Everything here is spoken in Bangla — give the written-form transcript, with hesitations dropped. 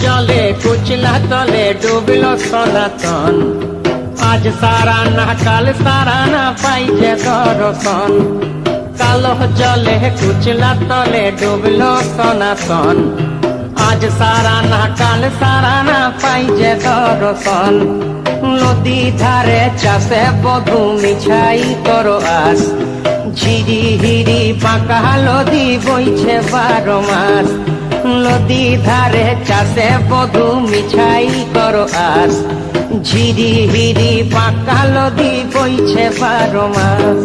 জলে কুচলা তলে ডুবলো সনাতন। আজ সারা না কাল সারা না পাইছে দর্শন। কালো জলে কুচলা তলে ডুবলো সনাতন। আজ সারা না কাল সারা না পাইছে দর্শন। নদী ধারে চাষে বধু মিছাই করো আস। ঝিরি হিরি বাঁকা নদী বইছে 12 মাস। নদী ধারে চাষে বধু মিছাই করো আস। ঝিরি হিরি বাঁকা নদী বইছে 12 মাস।